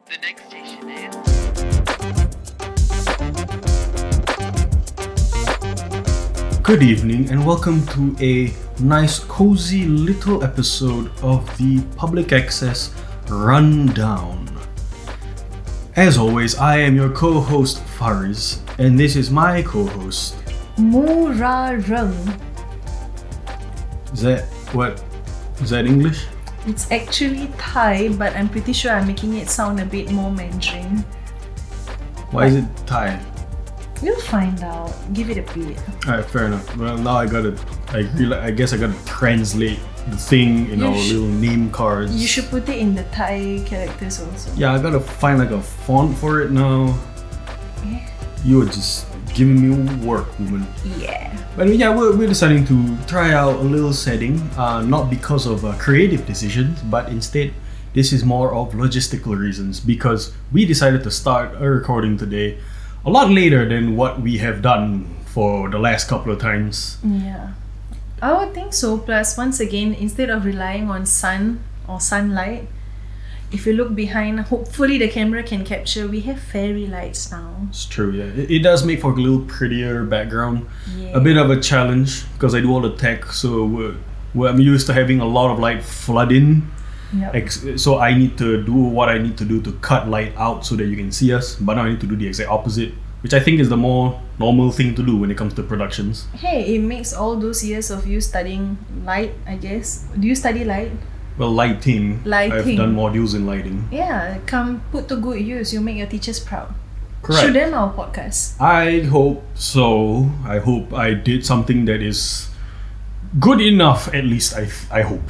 The next station is... Good evening and welcome to a nice cozy little episode of the Public Access Rundown. As always, I am your co-host Fariz and this is my co-host. Murareng. Is that English? It's actually Thai, but I'm pretty sure I'm making it sound a bit more Mandarin. Why is it Thai? We'll find out. Give it a bit. Alright, fair enough. Well, now I guess I gotta translate the thing in our little name cards. You should put it in the Thai characters also. Yeah, I gotta find like a font for it now. Yeah. You are just giving me work, woman. Yeah. But yeah, we're deciding to try out a little setting, not because of creative decisions, but instead this is more of logistical reasons because we decided to start a recording today a lot later than what we have done for the last couple of times. Yeah. I would think so. Plus, once again, instead of relying on sun or sunlight, if you look behind, hopefully the camera can capture, we have fairy lights now. It's true, yeah. It does make for a little prettier background. Yeah. A bit of a challenge because I do all the tech, so I'm used to having a lot of light flood in. Yep. So I need to do what I need to do to cut light out so that you can see us. But now I need to do the exact opposite, which I think is the more normal thing to do when it comes to productions. Hey, it makes all those years of you studying light, I guess. Do you study light? Well, lighting. I've Lighting. done modules in lighting. Yeah, come put to good use. You make your teachers proud. Correct. Show them our podcast. I hope so. I hope I did something that is good enough, at least I hope.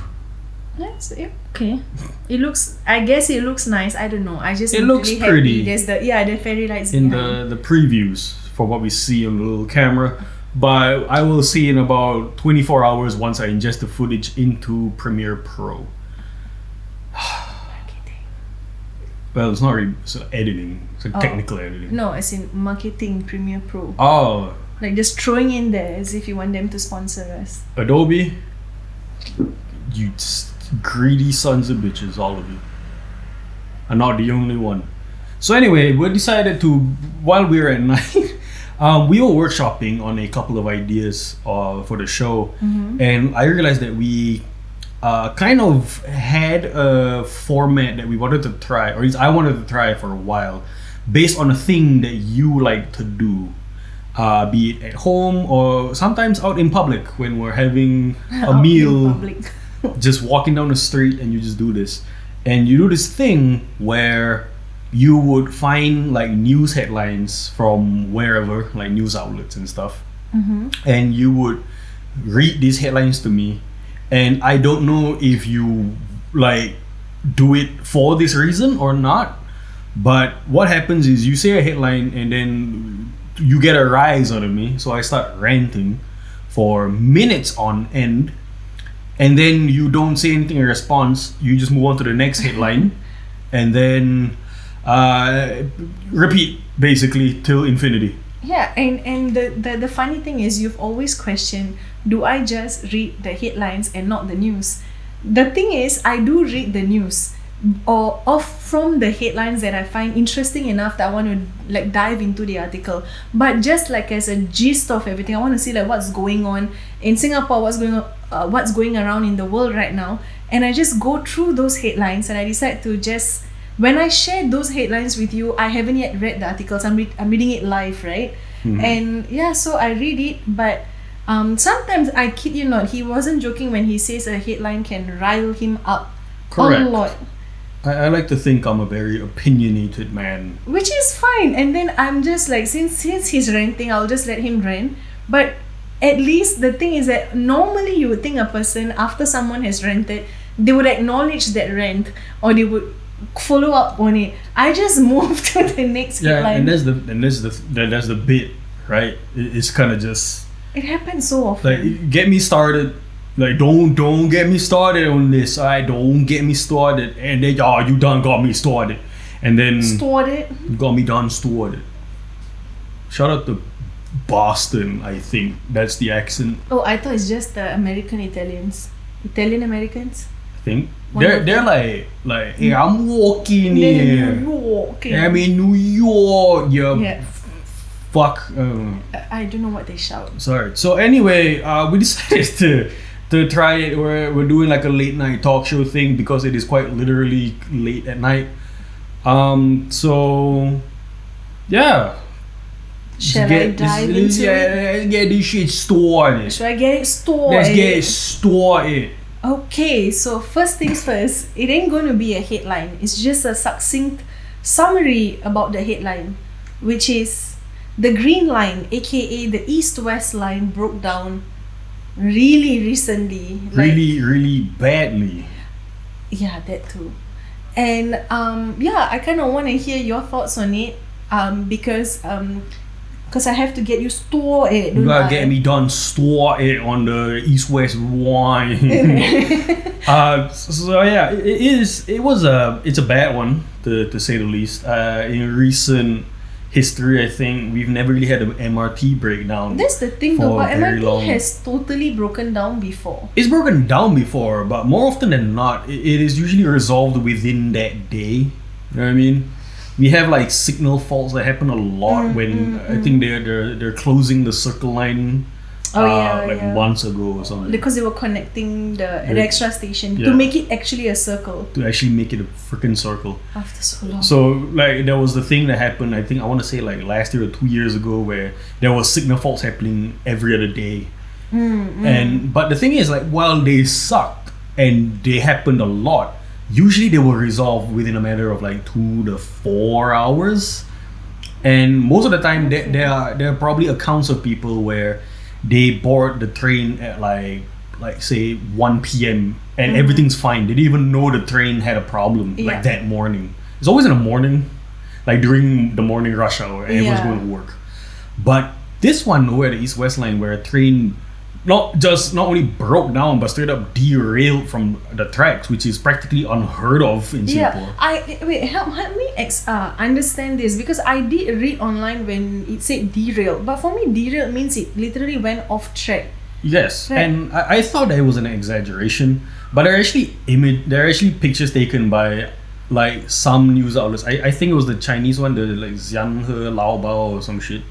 That's it. Okay. It looks. I guess it looks nice. I don't know. I just. It looks really pretty. Happy. There's the fairy lights In behind. the previews for what we see on the little camera. But I will see in about 24 hours once I ingest the footage into Premiere Pro. Well, it's not really editing. It's like technical editing. No, as in marketing Premiere Pro. Oh, Like just throwing in there as if you want them to sponsor us. Adobe, you greedy sons of bitches, all of you. I'm not the only one. So anyway, we decided to, while we were at night, we were workshopping on a couple of ideas for the show, and I realized that we kind of had a format that we wanted to try, or at least I wanted to try for a while, based on a thing that you like to do. Be it at home or sometimes out in public when we're having a Out in meal, public. just walking down the street and you just do this. And you do this thing where you would find like news headlines from wherever, like news outlets and stuff. And you would read these headlines to me. And I don't know if you like do it for this reason or not. But what happens is you say a headline and then you get a rise out of me, so I start ranting for minutes on end, and then you don't say anything in response. You just move on to the next headline, and then repeat basically till infinity. Yeah, and the funny thing is you've always questioned, do I just read the headlines and not the news? The thing is, I do read the news or off from the headlines that I find interesting enough that I want to like dive into the article. But just like as a gist of everything, I want to see like what's going on in Singapore, what's going around in the world right now, and I just go through those headlines and I decide to just, when I share those headlines with you, I haven't yet read the articles. I'm reading it live, right? And yeah, so I read it, but sometimes, I kid you not, he wasn't joking when he says a headline can rile him up Correct. a lot. I like to think I'm a very opinionated man. Which is fine. And then I'm just like, since he's ranting, I'll just let him rant. But at least the thing is that normally you would think a person, after someone has ranted, they would acknowledge that rant or they would follow up on it. I just moved to the next headline. And that's the bit, right? It's kind of just It happens so often. like get me started. Like don't get me started on this. Alright, don't get me started. And then you done got me started. And then Stored it. you got me done started. Shout out to Boston, I think. That's the accent. Oh, I thought it's just the American Italians. Italian Americans? I think. They're like, hey, I'm walking here. New York. I'm in New York. Yeah. Fuck. I don't know what they shout. Sorry. So anyway, we decided to try it. We're doing like a late night talk show thing because it is quite literally late at night. So yeah. Shall I dive into it? Let's get this shit started. Should I get it stored? Let's get it started. Okay, so first things first, it ain't going to be a headline. It's just a succinct summary about the headline, which is the Green Line, aka the East-West Line, broke down really recently. Really badly. Yeah, that too. And I kind of want to hear your thoughts on it. Because I have to get you store it. You gotta get me done store it on the East-West line. So yeah, it's a bad one to say the least. In recent history, I think we've never really had an MRT breakdown. That's the thing though, but very MRT long. has totally broken down before. It's broken down before, but more often than not, it is usually resolved within that day. You know what I mean? We have like signal faults that happen a lot when I think they're closing the circle line months ago or something. Because they were connecting the extra station Yeah. to make it actually a circle. To actually make it a freaking circle. After so long. So like there was the thing that happened, I think I want to say like last year or 2 years ago, where there was signal faults happening every other day. But the thing is, like, while they sucked and they happened a lot, usually they were resolved within a matter of like 2 to 4 hours. And most of the time there are probably accounts of people where they board the train at like say 1 p.m. and everything's fine. They didn't even know the train had a problem like that morning. It's always in the morning, like during the morning rush hour, and everyone's going to work. But this one, where the East-West Line, where a train not only broke down but straight up derailed from the tracks, which is practically unheard of in Singapore. Help me understand this, because I did read online when it said derail, but for me derail means it literally went off track. Yes, Right. and I thought that it was an exaggeration, but there are actually pictures taken by like some news outlets. I think it was the Chinese one, the like Xianhe Laobao or some shit.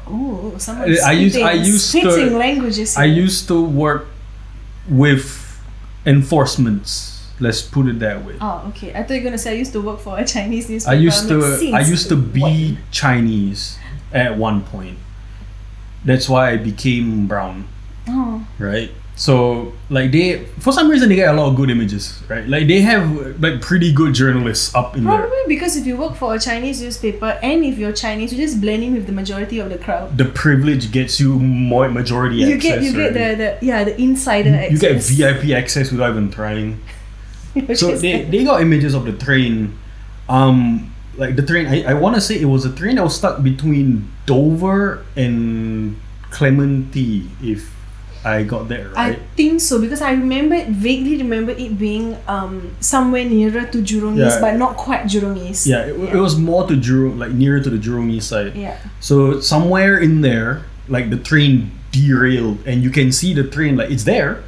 Oh, someone spitting languages. I used to work with enforcements. Let's put it that way. Oh, okay. I thought you were gonna say I used to work for a Chinese newspaper. I used to be Chinese at one point. That's why I became brown. Oh. Right? So like for some reason they get a lot of good images, right? Like they have like pretty good journalists up in there. Probably because if you work for a Chinese newspaper and if you're Chinese, you just blend in with the majority of the crowd. The privilege gets you more majority access. You get the insider access. You get VIP access without even trying. So they got images of the train. Like the train, I want to say it was a train that was stuck between Dover and Clementi, if I got that right. I think so, because I vaguely remember it being somewhere nearer to Jurong East, but not quite Jurong East. Yeah, it was more to Jurong, like nearer to the Jurong East side. Yeah. So somewhere in there, like the train derailed, and you can see the train, like it's there,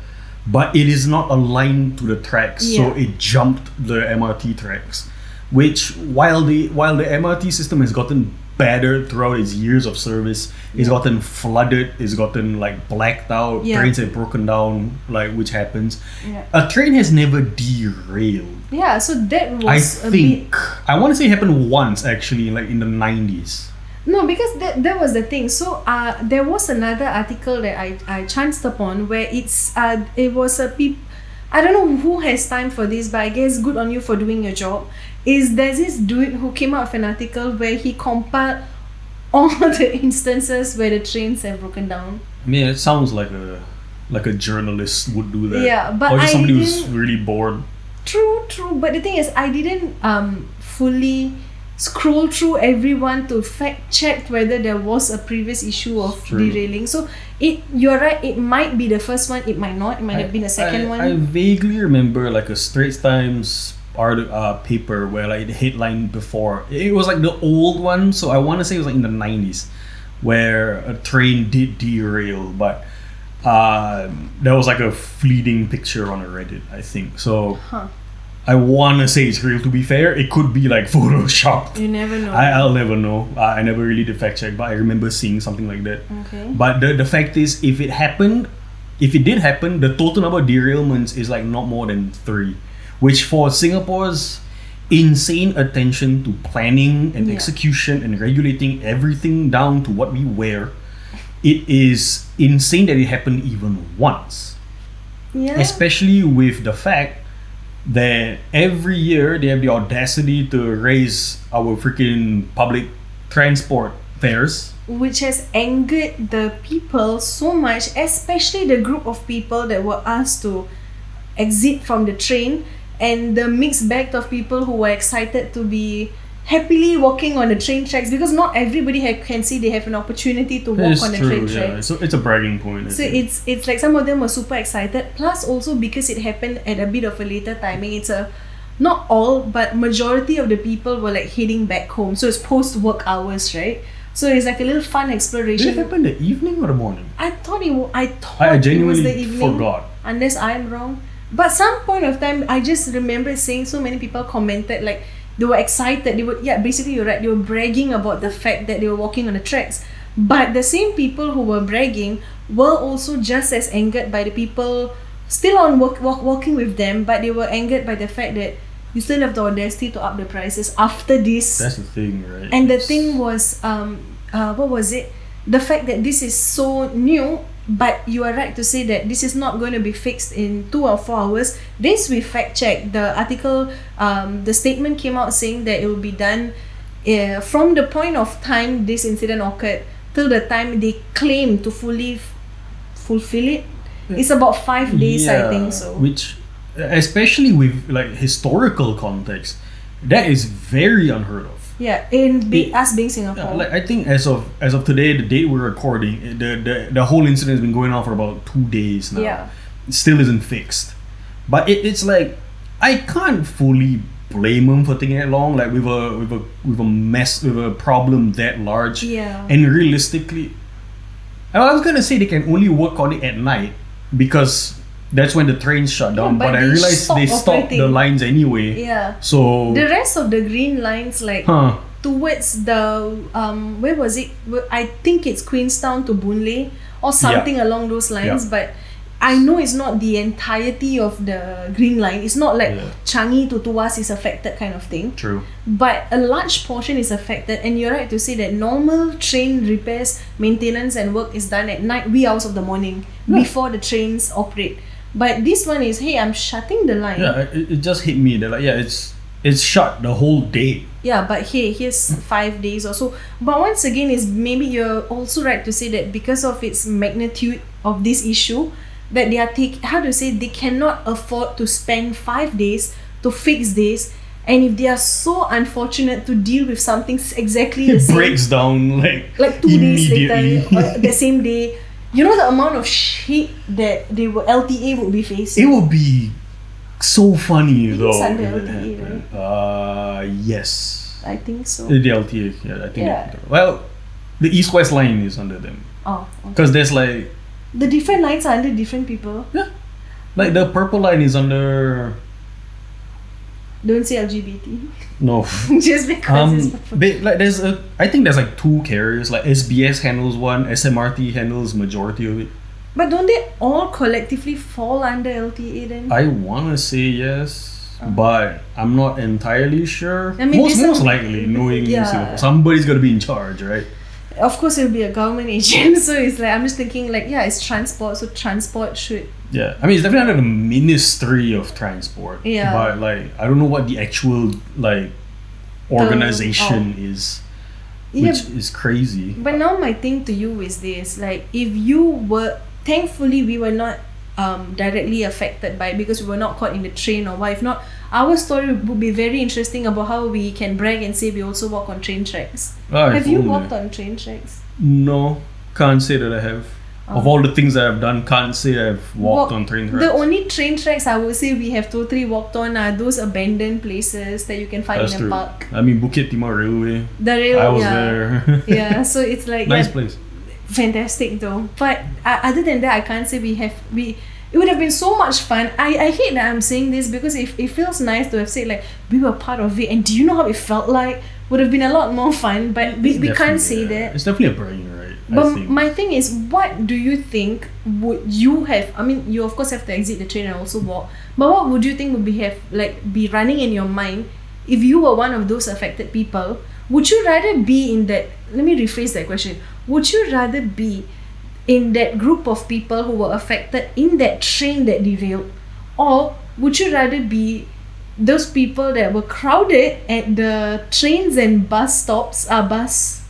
but it is not aligned to the tracks, so it jumped the MRT tracks. Which, while the MRT system has gotten better throughout its years of service, it's gotten flooded, it's gotten like blacked out, trains have broken down, like, which happens. A train has never derailed. Yeah, so that was I want to say it happened once actually, like in the 90s. No, because that was the thing. So there was another article that I chanced upon where it was I don't know who has time for this, but I guess good on you for doing your job. There's this dude who came out with an article where he compiled all the instances where the trains have broken down. I mean, it sounds like a journalist would do that. Yeah, but or just somebody who's really bored. True. But the thing is, I didn't fully scroll through everyone to fact check whether there was a previous issue of derailing. So you're right, it might be the first one, it might not, it might have been the second one. I vaguely remember like a Straits Times paper where like the headline before, it was like the old one, so I want to say it was like in the 90s, where a train did derail, but There was like a fleeting picture on a Reddit, I think. So Huh. I want to say it's real. To be fair, it could be like photoshopped. You never know. I'll never know. I never really did fact check, but I remember seeing something like that. Okay. But the fact is, if it did happen, the total number of derailments is like not more than 3, which for Singapore's insane attention to planning and Yeah. execution and regulating everything down to what we wear, it is insane that it happened even once. Yeah. Especially with the fact that every year they have the audacity to raise our freaking public transport fares. Which has angered the people so much, especially the group of people that were asked to exit from the train, and the mixed bag of people who were excited to be happily walking on the train tracks, because not everybody can see they have an opportunity to walk It's on the true, train yeah. tracks. So it's a bragging point. I So think. it's like some of them were super excited. Plus also because it happened at a bit of a later timing, it's a not all but majority of the people were like heading back home. So it's post work hours, right? So it's like a little fun Did exploration. it happen the evening or the morning? I thought I it was the genuinely evening. forgot. Unless I'm wrong. But some point of time, I just remember seeing so many people commented like they were excited. They were basically you're right. They were bragging about the fact that they were walking on the tracks. But the same people who were bragging were also just as angered by the people still on walking with them. But they were angered by the fact that you still have the audacity to up the prices after this. That's the thing, right? And the It's- thing was, what was it? The fact that this is so new, but you are right to say that this is not going to be fixed in 2 or 4 hours. This we fact checked. The article, the statement came out saying that it will be done from the point of time this incident occurred till the time they claim to fully fulfill it. It's about 5 days, I think so. Which, especially with like historical context, that is very unheard of. Yeah, us being Singapore. Like I think as of today, the date we're recording, the whole incident has been going on for about 2 days now. Yeah. It still isn't fixed, but it's like I can't fully blame them for taking that long. Like with a problem that large. Yeah. And realistically, I was gonna say they can only work on it at night because that's when the trains shut down. but But I they realized stopped they stopped operating. the lines anyway. Yeah. So The rest of the green lines, like Huh. towards the where was it? I think it's Queenstown to Boon Lay or something along those lines. Yeah. But I know it's not the entirety of the green line. It's not like Yeah. Changi to Tuas is affected kind of thing. True. But a large portion is affected, and you're right to say that normal train repairs, maintenance, and work is done at night, wee hours of the morning before the trains operate. But this one is, hey, I'm shutting the line. Yeah, it just hit me that like it's shut the whole day. Yeah, but hey, here's 5 days or so. But once again, is maybe you're also right to say that because of its magnitude of this issue, that they are they cannot afford to spend 5 days to fix this. And if they are so unfortunate to deal with something exactly the It same, breaks down like 2 days immediately. later, or the same day, you know the amount of shit that LTA would be facing. It would be so funny think though. it's under if it LTA, happened. Yes. I think so. The LTA, yeah, I think. Yeah. Well, the East-West line is under them Oh, okay. because there's like The different lines are under different people. like the purple line is under Don't say LGBT. no. Just because it's purple. I think there's like 2 carriers. Like SBS handles one, SMRT handles majority of it. But don't they all collectively fall under LTA then? I wanna say yes, but I'm not entirely sure. I mean, most this one- likely, knowing Yeah. Singapore, somebody's gonna be in charge, right? Of course, it'll be a government agent. So it's like, I'm just thinking like, yeah, it's transport. So transport should... Yeah, I mean it's definitely under the Ministry of Transport. Yeah. But like I don't know what the actual like organization is, Yeah, which is crazy. but now my thing to you is this. Like, if you were... Thankfully, we were not directly affected by it because we were not caught in the train or what. If not, our story would be very interesting about how we can brag and say we also walk on train tracks. Ah, Have if you only. walked on train tracks? No, can't say that I have. Of all the things that I've done, can't say I've walked on train tracks. The only train tracks I would say we have totally walked on are those abandoned places that you can find That's in a true. park. I mean Bukit Timah Railway. The rail, I was yeah. there. Yeah, so it's like Nice yeah, place. fantastic though. But other than that, I can't say we. It would have been so much fun. I hate that I'm saying this because it feels nice to have said like we were part of it, and do you know how it felt like? Would have been a lot more fun, but we can't say that. It's definitely a brain, right? But my thing is, what do you think would you have? I mean, you of course have to exit the train and also walk. But what would you think would be running in your mind if you were one of those affected people? Would you rather be in that? Let me rephrase that question. Would you rather be in that group of people who were affected in that train that derailed, or would you rather be those people that were crowded at the trains and bus stops, bus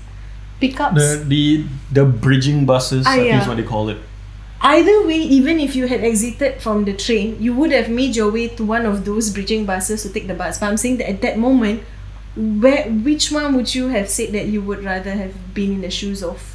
pickups? The bridging buses, I think is what they call it. Either way, even if you had exited from the train, you would have made your way to one of those bridging buses to take the bus. But I'm saying that at that moment, which one would you have said that you would rather have been in the shoes of?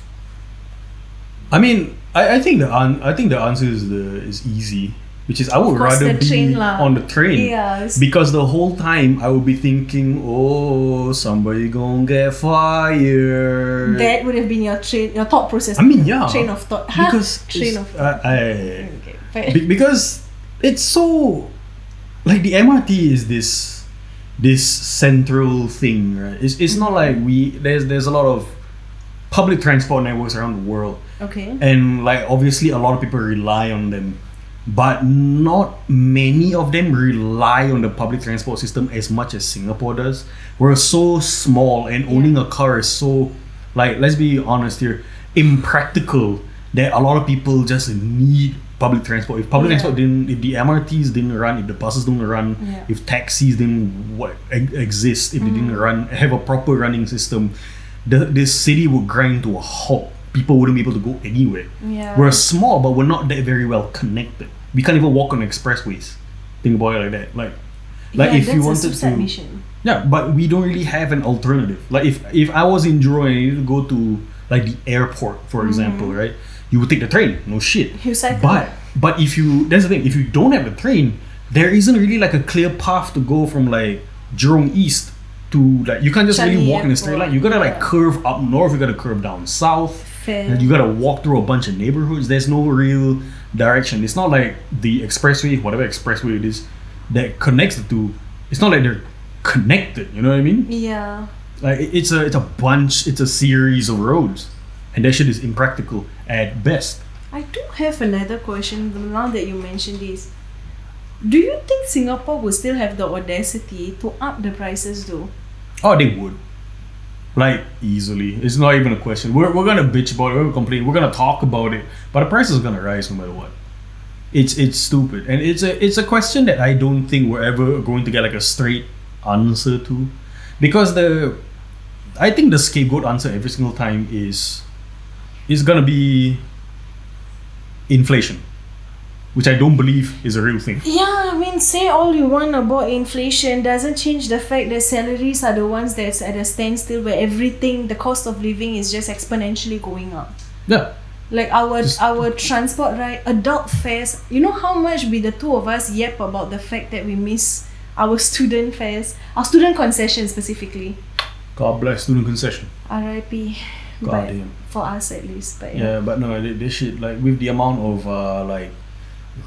I mean, I think the answer is easy, which is I would rather be on the train. Yes. Because the whole time I would be thinking, oh, somebody gonna get fired. That would have been your thought process. I mean, yeah. Train of thought. Because train of thought. Because it's so like the MRT is this central thing, right? It's not like there's a lot of public transport networks around the world. Okay. And like obviously a lot of people rely on them, but not many of them rely on the public transport system as much as Singapore does. We're so small, and owning a car is so, like, let's be honest here, impractical, that a lot of people just need public transport. If public transport if the MRTs didn't run, if the buses didn't run, if taxis didn't exist, if they didn't have a proper running system, this city would grind to a halt. People wouldn't be able to go anywhere. Yeah. We're small, but we're not that very well connected. We can't even walk on expressways. Think about it like that. Like if you wanted to. Mission. Yeah, but we don't really have an alternative. Like if I was in Jurong and I needed to go to like the airport, for example, right? You would take the train. No shit. You cycle. But that's the thing. If you don't have a train, there isn't really like a clear path to go from like Jurong East to like, you can't just really walk in a straight line. You gotta like curve up north. You gotta curve down south. And you gotta walk through a bunch of neighborhoods. There's no real direction. It's not like the expressway, whatever expressway it is, that connects the two. It's not like they're connected. You know what I mean? Yeah. Like it's a series of roads, and that shit is impractical at best. I do have another question now that you mentioned this. Do you think Singapore will still have the audacity to up the prices though? Oh, they would. Like easily. It's not even a question. We're gonna bitch about it, we're gonna complain, we're gonna talk about it, but the price is gonna rise no matter what. It's stupid. And it's a question that I don't think we're ever going to get like a straight answer to. Because I think the scapegoat answer every single time is gonna be inflation, which I don't believe is a real thing. Yeah, I mean, say all you want about inflation, doesn't change the fact that salaries are the ones that's at a standstill, where everything, the cost of living is just exponentially going up. Yeah. Like our transport, right? Adult fares. You know how much we, the two of us, yap about the fact that we miss our student fares, our student concession specifically. God bless student concession. R.I.P. God damn. For us at least, but yeah. But no, this shit, like with the amount of like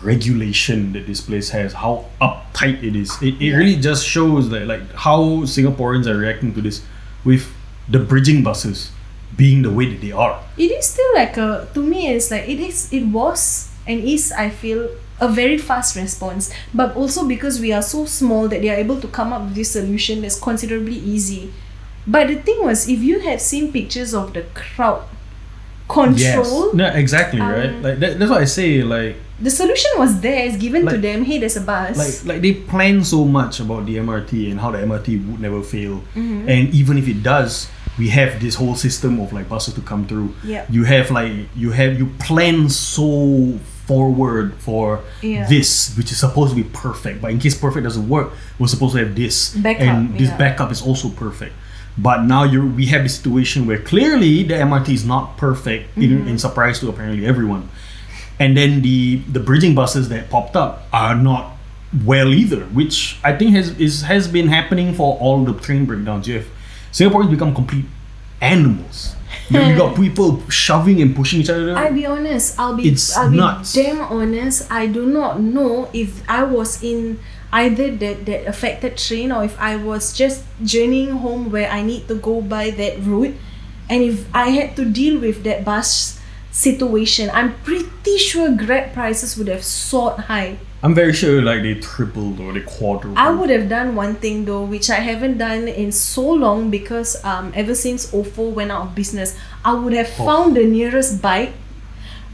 regulation that this place has, how uptight it is, it really just shows that like how Singaporeans are reacting to this, with the bridging buses being the way that they are. It is still like to me it's like it was and is, I feel, a very fast response, but also because we are so small that they are able to come up with this solution that's considerably easy. But the thing was, if you have seen pictures of the crowd control, yes. No, exactly, right? Like that's what I say, like the solution was there, it's given to them. Hey, there's a bus. Like they plan so much about the MRT and how the MRT would never fail. And even if it does, we have this whole system of like buses to come through. Yeah. You plan so forward for this, which is supposed to be perfect. But in case perfect doesn't work, we're supposed to have this. This backup is also perfect. But now we have this situation where clearly the MRT is not perfect, in surprise to apparently everyone. And then the bridging buses that popped up are not well either, which I think has been happening for all the train breakdowns. You have Singaporeans become complete animals You got people shoving and pushing each other. I'll be honest. I'll be nuts. damn honest. I do not know if I was in either that affected train or if I was just journeying home where I need to go by that route, and if I had to deal with that bus situation, I'm pretty sure Grab prices would have soared high. I'm very sure like they tripled or they quadrupled. I would have done one thing though, which I haven't done in so long because ever since OFO went out of business, I would have found the nearest bike,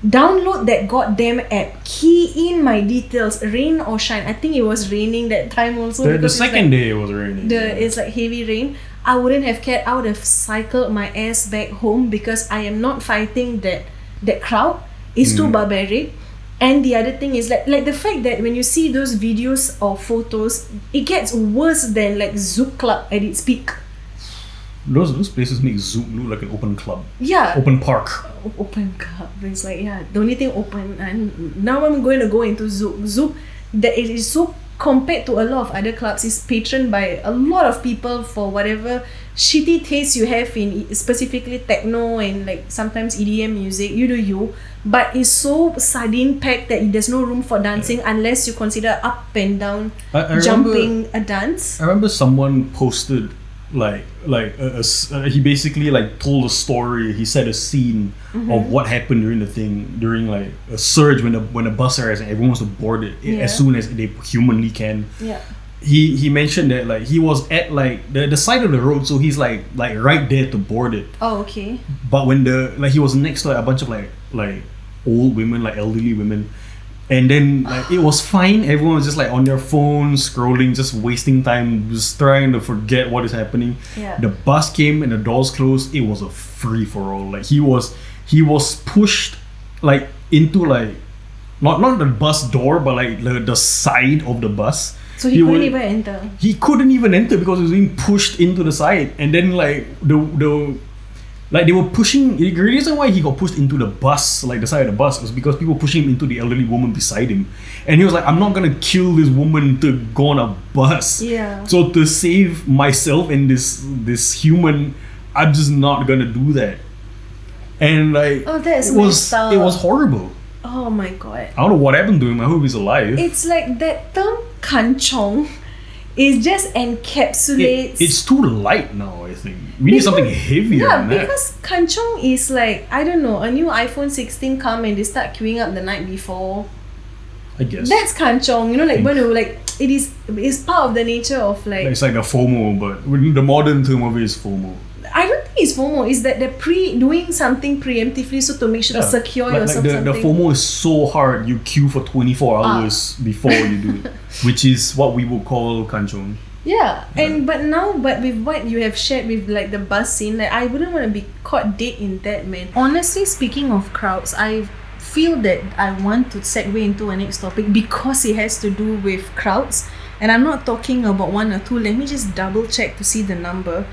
download that goddamn app, key in my details, rain or shine. I think it was raining that time also. The second day it was raining. It's like heavy rain. I wouldn't have cared. I would have cycled my ass back home because I am not fighting that crowd. It's too barbaric. And the other thing is like the fact that when you see those videos or photos, it gets worse than like Zouk Club at its peak. Those places make Zouk look like an open club. Yeah. Open park. Open club. It's like, yeah, the only thing open. And now I'm going to go into Zouk. Zouk, that it is so, compared to a lot of other clubs, is patroned by a lot of people for whatever shitty taste you have in specifically techno and like sometimes EDM music. You do you. But it's so sardine packed that there's no room for dancing unless you consider up and down jumping a dance. I remember someone posted he basically like told a story. He said a scene of what happened during like a surge when a bus arrives and everyone wants to board it as soon as they humanly can. Yeah. He mentioned that like he was at like the side of the road, so he's like right there to board it. Oh, okay. But when he was next to like a bunch of like old women, like elderly women, and then like it was fine. Everyone was just like on their phones, scrolling, just wasting time, just trying to forget what is happening. Yeah. The bus came and the doors closed. It was a free for all. Like he was pushed like into like not the bus door, but like the side of the bus. So he couldn't even enter. He couldn't even enter because he was being pushed into the side, and then like they were pushing. The reason why he got pushed into the bus, like the side of the bus, was because people were pushing him into the elderly woman beside him, and he was like, "I'm not gonna kill this woman to go on a bus. Yeah. So to save myself and this human, I'm just not gonna do that." And like, it was horrible. Oh my god. I don't know what happened to him. I hope he's alive. It's like that term kanchong. It just encapsulates. It's too light now, I think. We need something heavier than that. Because kanchong is like, I don't know, a new iPhone 16 come and they start queuing up the night before. I guess. That's kanchong, you know, like when you like it's part of the nature of like. It's like the FOMO, but the modern term of it is FOMO. I don't think it's FOMO. It's that they're doing something preemptively so to make sure to secure yourself the something. The FOMO is so hard. You queue for 24 hours before you do it, which is what we would call kanchong. Yeah, but with what you have shared with like the bus scene, like I wouldn't want to be caught dead in that, man. Honestly, speaking of crowds, I feel that I want to segue into a next topic because it has to do with crowds, and I'm not talking about one or two. Let me just double check to see the number.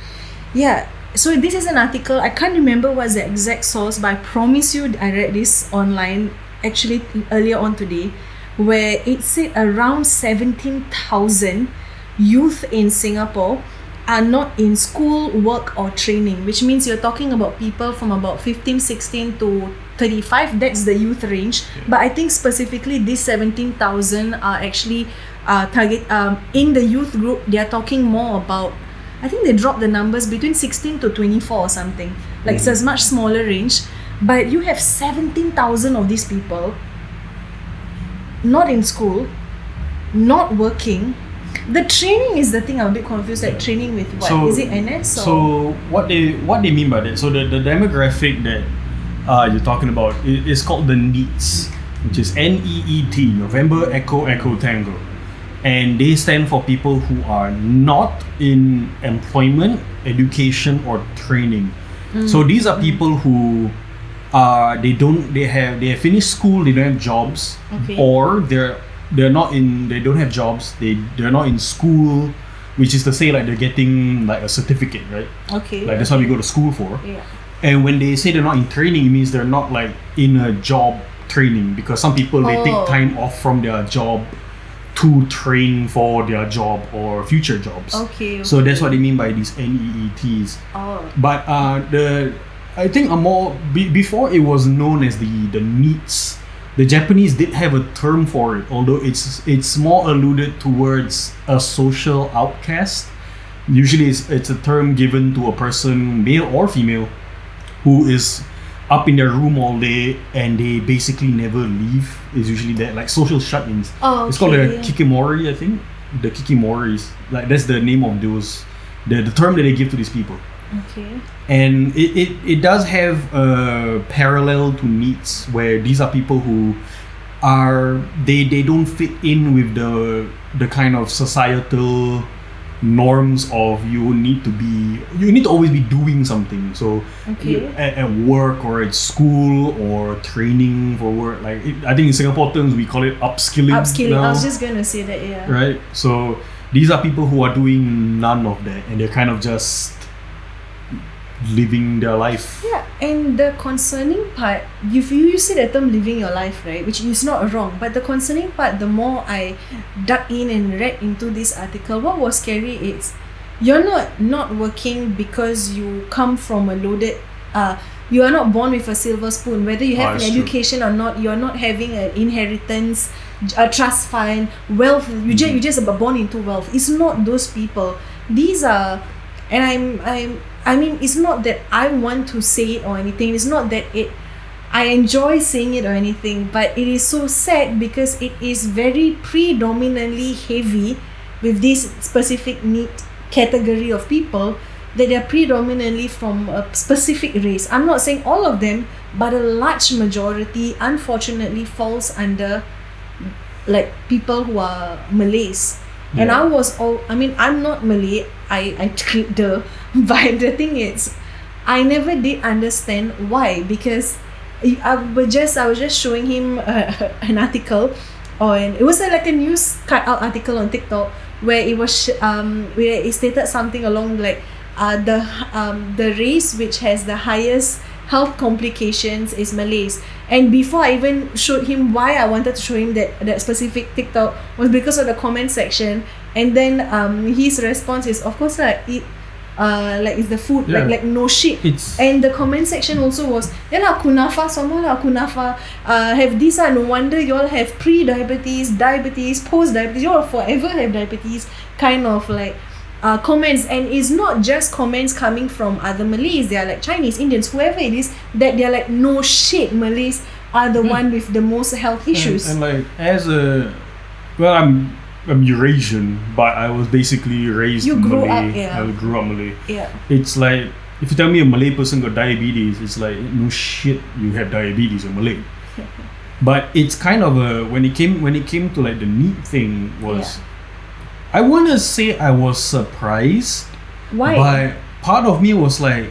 Yeah. So this is an article. I can't remember what's the exact source, but I promise you I read this online actually earlier on today, where it said around 17,000 youth in Singapore are not in school, work or training, which means you're talking about people from about 15, 16 to 35. That's the youth range. But I think specifically these 17,000 are actually target in the youth group. They are talking more about, I think they dropped the numbers between 16 to 24 or something. Like it's a much smaller range. But you have 17,000 of these people not in school, not working. The training is the thing I'm a bit confused. Like training with what? Is it NS or? So what they mean by that? So the demographic that you're talking about is called the NEETs, which is NEET, November Echo Echo Tango. And they stand for people who are not in employment, education, or training. So these are people who they have finished school, they don't have jobs, or they don't have jobs, they're not in school, which is to say like they're getting like a certificate, right? Okay. Like that's what we go to school for. Yeah. And when they say they're not in training, it means they're not like in a job training, because some people they take time off from their job to train for their job or future jobs. Okay. So that's what they mean by these NEETs. Oh. But I think a more before it was known as the neats. The Japanese did have a term for it, although it's more alluded towards a social outcast. Usually, it's a term given to a person, male or female, who is up in their room all day and they basically never leave. Is usually that, like social shut-ins. Oh, okay, it's called a kikimori, I think. The kikimoris, like that's the name of those, the term that they give to these people. Okay. And it does have a parallel to neets, where these are people who are they don't fit in with the kind of societal norms of you need to always be doing something. So at work or at school or training for work, like I think in Singapore terms we call it upskilling. Now, I was just gonna say that, yeah. Right. So these are people who are doing none of that, and they're kind of just living their life. Yeah, and the concerning part, you see the term living your life, right? Which is not wrong, but the concerning part, the more I dug in and read into this article, what was scary is you're not working because you come from a loaded you are not born with a silver spoon. Whether you have an education or not, you're not having an inheritance, a trust fund, wealth. You just are born into wealth. It's not those people. These are, and I mean, it's not that I want to say it or anything. It's not that I enjoy saying it or anything, but it is so sad because it is very predominantly heavy with this specific need category of people, that they are predominantly from a specific race. I'm not saying all of them, but a large majority unfortunately falls under like people who are Malays. Yeah. And I'm not Malay. I but the thing is, I never did understand why, because I was just showing him an article it was like a news cut out article on TikTok where it was where it stated something along like the race which has the highest health complications is Malays. And before I even showed him why I wanted to show him that specific TikTok was because of the comment section. And then his response is, of course, like it's the food, like no shit. And the comment section also was, kunafa, have this, no wonder you all have pre-diabetes, diabetes, post-diabetes, you all forever have diabetes, kind of like comments. And it's not just comments coming from other Malays. They are like Chinese, Indians, whoever it is, that they're like, no shit, Malays are the one with the most health issues. And like I'm Eurasian, but I was basically raised Malay. I grew up Malay. Yeah. It's like, if you tell me a Malay person got diabetes, it's like, no shit, you have diabetes, you're Malay. But it's kind of when it came to like the neat thing was, I want to say I was surprised. Why? But part of me was like,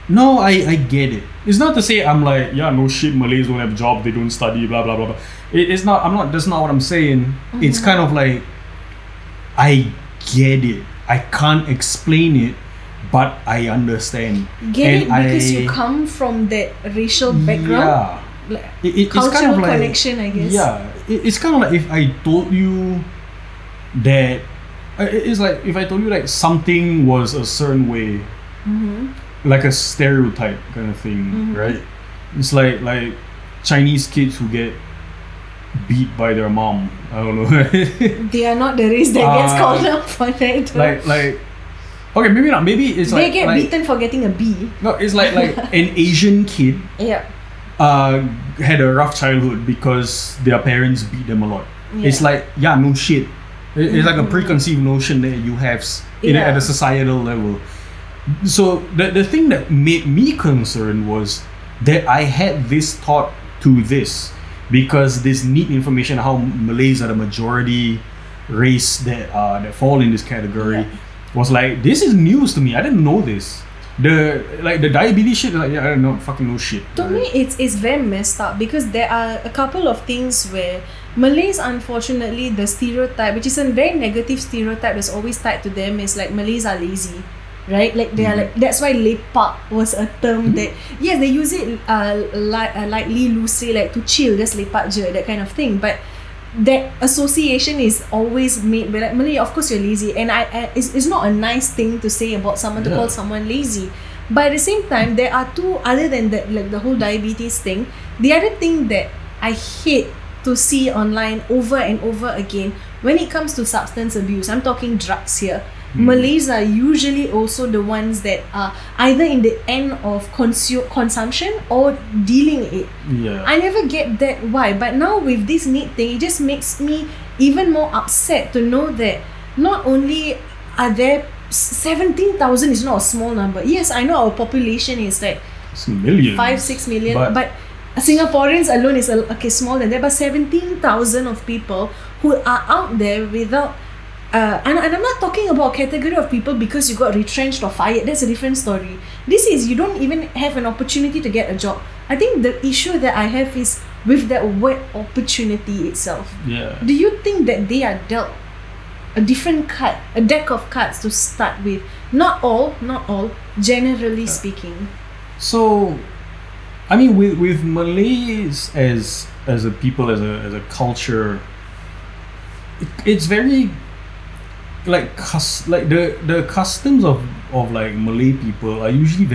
no, I get it. It's not to say I'm like, yeah, no shit, Malays don't have jobs, they don't study, blah blah blah blah. That's not what I'm saying. Mm-hmm. It's kind of like, I get it. I can't explain it, but I understand. Because you come from that racial background. Yeah. Like, cultural kind of like, connection, I guess. Yeah. It's kind of like if I told you that. It's like if I told you like something was a certain way, like a stereotype kind of thing, right? It's like Chinese kids who get beat by their mom. I don't know. They are not the race that gets called up for that. Like okay, maybe not. Maybe it's they get beaten for getting a B. No, it's like an Asian kid. Yeah. Had a rough childhood because their parents beat them a lot. Yeah. It's like, no shit. It's like a preconceived notion that you have at a societal level. So the thing that made me concerned was that I had this thought to this, because this neat information how Malays are the majority race that fall in this category was like, this is news to me. I didn't know this. The diabetes shit, like, I don't know, fucking no shit. To me, it's very messed up, because there are a couple of things where Malays, unfortunately, the stereotype, which is a very negative stereotype that's always tied to them, is like Malays are lazy, right? Like they are like, that's why lepak was a term that, yes, they use it lightly, loosely, like to chill, just lepak je, that kind of thing. But that association is always made by like, Malay, of course you're lazy, and it's not a nice thing to say about someone, to call someone lazy. But at the same time, there are two other than that, like the whole diabetes thing. The other thing that I hate to see online over and over again when it comes to substance abuse, I'm talking drugs here. Malays are usually also the ones that are either in the end of consumption or dealing it. Yeah. I never get that why, but now with this need thing, it just makes me even more upset to know that not only are there 17,000 is not a small number. Yes, I know our population is like It's millions. 5-6 million, but Singaporeans alone is small than that. But 17,000 of people who are out there without. And I'm not talking about category of people because you got retrenched or fired. That's a different story. This is you don't even have an opportunity to get a job. I think the issue that I have is with that word opportunity itself. Yeah. Do you think that they are dealt a different card, a deck of cards to start with? Not all, generally speaking. So, I mean, with Malays as a people, as a culture, it's very like the customs of like Malay people are usually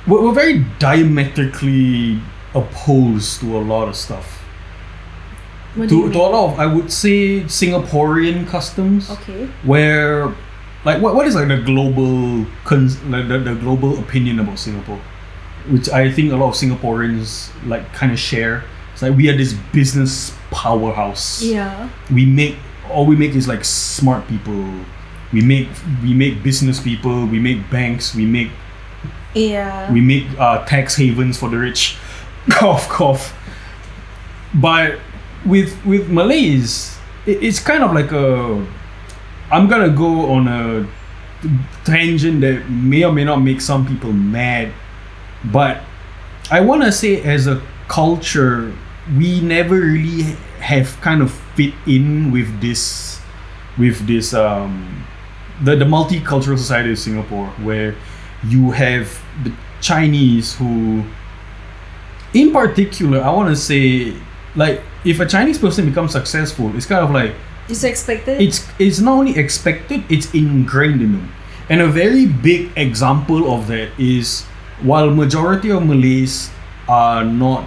we're very diametrically opposed to a lot of stuff. What do you To a lot of, I would say, Singaporean customs. Okay. Where, like, what is like the global the global opinion about Singapore, which I think a lot of Singaporeans like kind of share. It's like we are this business powerhouse. Yeah. All we make is like smart people. We make business people. We make banks. We make tax havens for the rich. Cough cough. But with Malays, it's kind of like I'm gonna go on a tangent that may or may not make some people mad, but I wanna say as a culture, we never really have kind of fit in with this the multicultural society of Singapore, where you have the Chinese who, in particular, I want to say, like, if a Chinese person becomes successful, it's kind of like it's expected. It's not only expected, it's ingrained in them. And a very big example of that is, while majority of Malays are not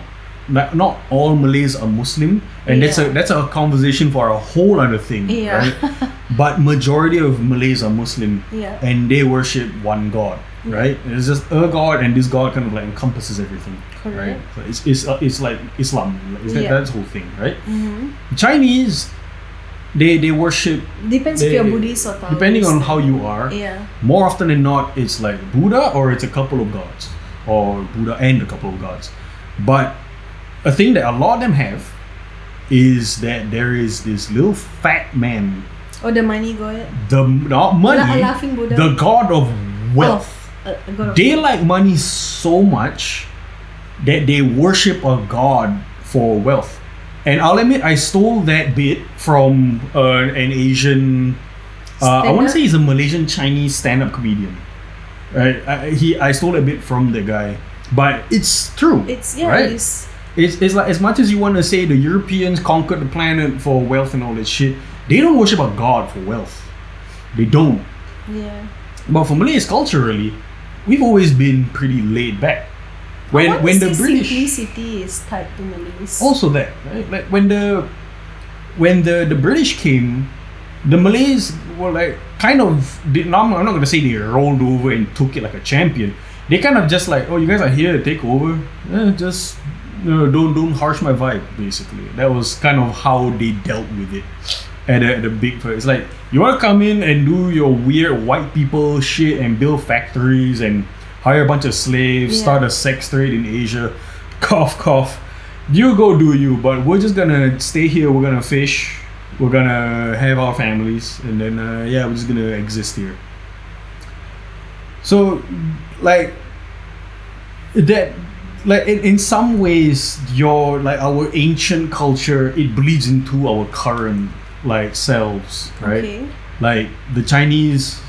all Malays are Muslim, and that's a conversation for a whole other thing, right? But majority of Malays are Muslim, and they worship one God, right? It's just a God, and this God kind of like encompasses everything, right? So it's like Islam, that's the whole thing, right? Mm-hmm. Chinese, they worship, depends if you're Buddhist or Taoist, depending on how you are. More often than not, it's like Buddha or it's a couple of gods, or Buddha and a couple of gods. But a thing that a lot of them have is that there is this little fat man. Or the money god. Not money. Laughing Buddha. The god of wealth. They like money so much that they worship a god for wealth. And I'll admit, I stole that bit from an Asian. I want to say he's a Malaysian Chinese stand-up comedian. Right? I stole a bit from the guy, but it's true. Right? It's like, as much as you want to say the Europeans conquered the planet for wealth and all that shit, they don't worship a god for wealth. They don't. Yeah. But for Malays, culturally, we've always been pretty laid back. When the British, simplicity is tied to Malays. Also that, right? Like when the British came, the Malays were like kind of I'm not gonna say they rolled over and took it like a champion. They kind of just like, oh, you guys are here to take over. Just don't harsh my vibe. Basically, that was kind of how they dealt with it. At the big, it's like, you want to come in and do your weird white people shit and build factories and hire a bunch of slaves, start a sex trade in Asia. Cough cough. You go do you, but we're just gonna stay here. We're gonna fish. We're gonna have our families, and then we're just gonna exist here. So, like that, like in some ways, our ancient culture, it bleeds into our current like selves, right? Okay. Like the Chinese,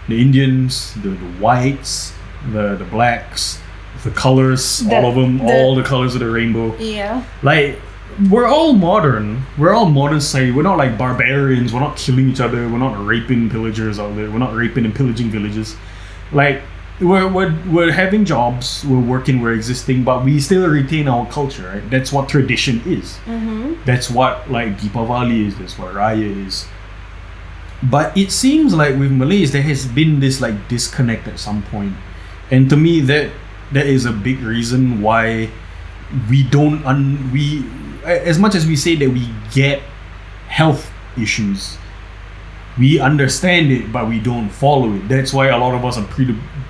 the Indians, the whites, the blacks, the colors, all of them, all the colors of the rainbow. Yeah. Like, we're all modern. We're all modern society. We're not like barbarians. We're not killing each other. We're not raping pillagers out there. We're not raping and pillaging villages. Like, we're having jobs, we're working, we're existing, but we still retain our culture, right? That's what tradition is. That's what like Deepavali is, that's what Raya is. But it seems like with Malays there has been this like disconnect at some point. And to me that is a big reason why we don't we as much as we say that we get health issues, we understand it but we don't follow it. That's why a lot of us are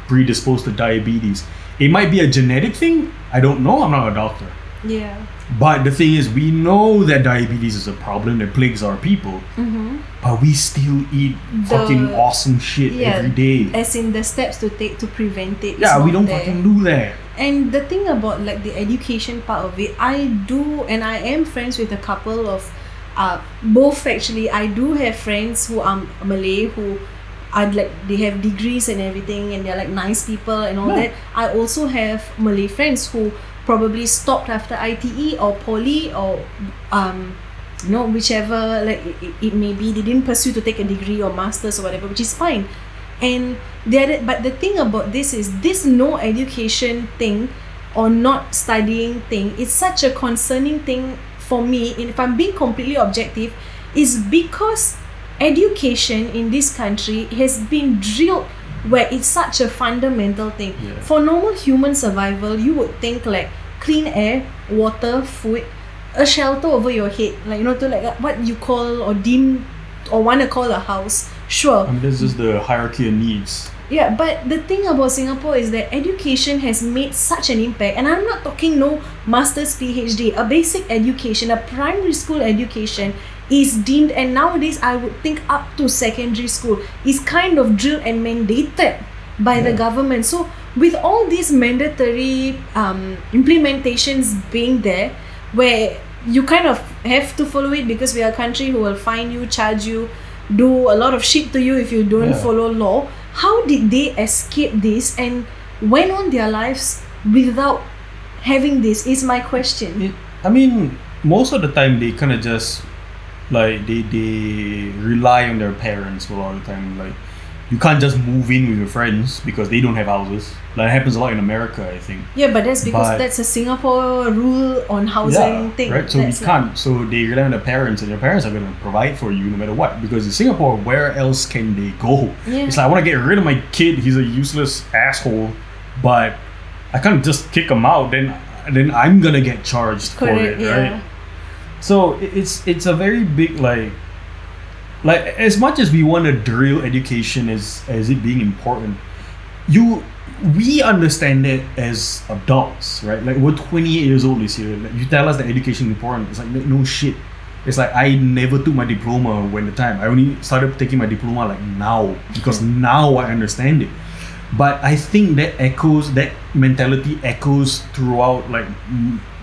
predisposed to diabetes. It might be a genetic thing, I don't know, I'm not a doctor. Yeah. But the thing is, we know that diabetes is a problem that plagues our people, but we still eat fucking awesome shit every day. As in the steps to take to prevent it. Yeah, we don't fucking do that. And the thing about like the education part of it, I do, and I am friends with a couple of both actually. I do have friends who are Malay who are like, they have degrees and everything, and they're like nice people and all that. I also have Malay friends who probably stopped after ITE or poly or whichever like it may be. They didn't pursue to take a degree or masters or whatever, which is fine. And but the thing about this is this no education thing or not studying thing is such a concerning thing for me. And if I'm being completely objective, is because education in this country has been drilled where it's such a fundamental thing. For normal human survival, you would think like clean air, water, food, a shelter over your head, like to like what you call or deem or want to call a house. Sure. This is the hierarchy of needs. Yeah, but the thing about Singapore is that education has made such an impact, and I'm not talking no master's, PhD, a basic education, a primary school education is deemed, and nowadays I would think up to secondary school is kind of drilled and mandated by the government. So with all these mandatory implementations being there, where you kind of have to follow it because we are a country who will fine you, charge you, do a lot of shit to you if you don't follow law. How did they escape this and went on their lives without having this is my question. I mean, most of the time they kind of just like they rely on their parents a lot of the time. Like, you can't just move in with your friends because they don't have houses. Like, it happens a lot in America, I think. Yeah, but that's because that's a Singapore rule on housing thing. Right? So we can't. So they rely on their parents, and their parents are going to provide for you no matter what. Because in Singapore, where else can they go? Yeah. It's like, I want to get rid of my kid. He's a useless asshole, but I can't just kick him out. Then I'm gonna get charged for it, right? So it's a very big like as much as we want to drill education as it being important, we understand it as adults, right? Like, we're 28 years old this year. Like, you tell us that education is important. It's like, no shit. It's like, I never took my diploma when the time. I only started taking my diploma like now, because now I understand it. But I think that mentality echoes throughout, like,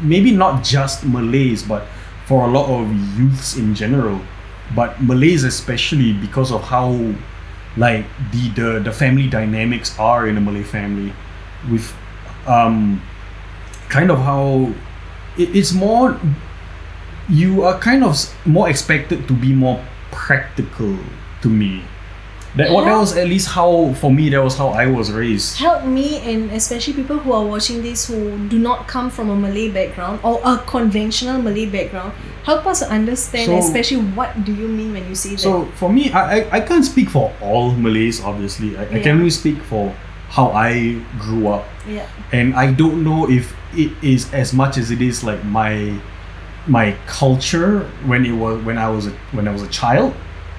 maybe not just Malays, but for a lot of youths in general. But Malays especially, because of how like the family dynamics are in a Malay family, with kind of how it's more, you are kind of more expected to be more practical to me. That was at least how, for me, that was how I was raised. Help me, and especially people who are watching this who do not come from a Malay background or a conventional Malay background, help us understand, especially what do you mean when you say that. So for me, I can't speak for all Malays, obviously. I can only speak for how I grew up. Yeah. And I don't know if it is as much as it is like my culture when I was a child,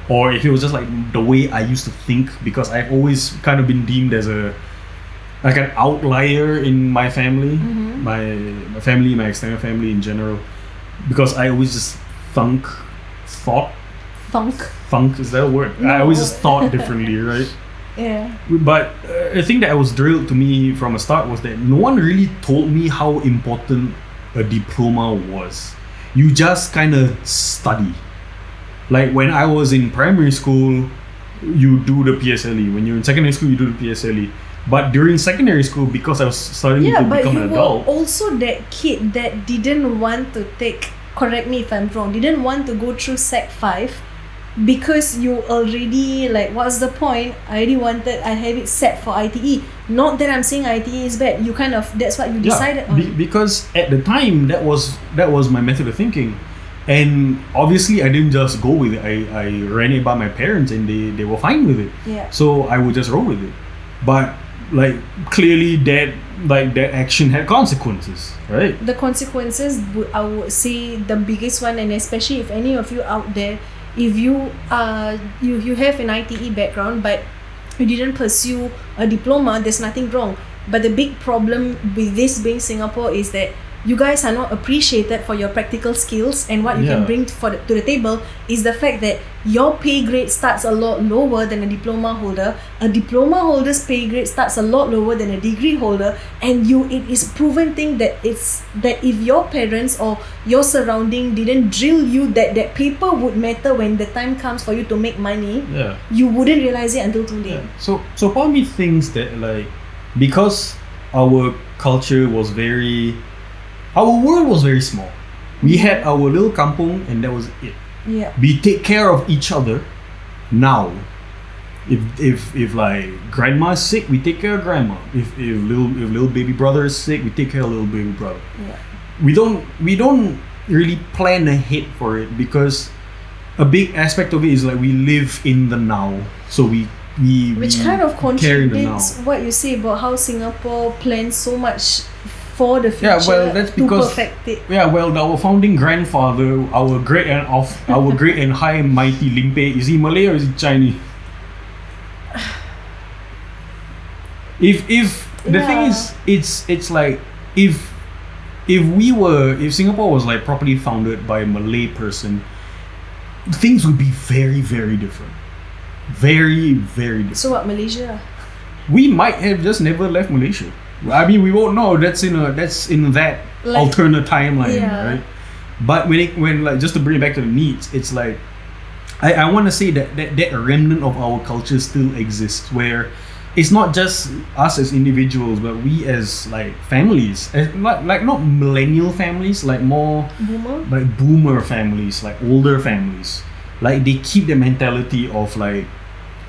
or if it was just like the way I used to think, because I've always kind of been deemed as an outlier in my family, my family, my extended family in general, because I always just thunk, is that a word? No. I always just thought differently, right? Yeah. But the thing that was drilled to me from the start was that no one really told me how important a diploma was. You just kind of study. Like, when I was in primary school, you do the PSLE. When you're in secondary school, you do the PSLE. But during secondary school, because I was starting to become an adult, were also that kid that didn't want to take, correct me if I'm wrong, didn't want to go through Sec 5 because you already like, what's the point? I have it set for ITE. Not that I'm saying ITE is bad. You kind of, that's what you decided on. Because at the time that was my method of thinking, and obviously I didn't just go with it. I ran it by my parents, and they were fine with it. Yeah. So I would just roll with it. But like clearly that action had consequences, right? The consequences, I would say the biggest one, and especially if any of you out there, if you you have an ITE background but you didn't pursue a diploma, there's nothing wrong. But the big problem with this being Singapore is that you guys are not appreciated for your practical skills, and what you can bring to the table is the fact that your pay grade starts a lot lower than a diploma holder. A diploma holder's pay grade starts a lot lower than a degree holder, and it is proven thing that if your parents or your surrounding didn't drill you that paper would matter when the time comes for you to make money, you wouldn't realize it until too late. So part of me thinks that like, because our culture was our world was very small. We had our little kampung, and that was it. Yeah. We take care of each other. Now, if like grandma is sick, we take care of grandma. If little baby brother is sick, we take care of little baby brother. Yeah. We don't really plan ahead for it, because a big aspect of it is like we live in the now. So which kind of contradicts what you say about how Singapore plans so much for the future. Yeah, well, that's because to perfect it. Yeah, well, our founding grandfather, our great and high and mighty Lim Pei, is he Malay or is he Chinese? If the thing is, it's like if Singapore was like properly founded by a Malay person, things would be very, very different. Very, very different. So what, Malaysia? We might have just never left Malaysia. I mean, we won't know. That's in that like, alternate timeline, right? But when like, just to bring it back to the needs, it's like I want to say that remnant of our culture still exists, where it's not just us as individuals, but we as like families, like not millennial families, like more like boomer families, like older families. Like they keep the mentality of like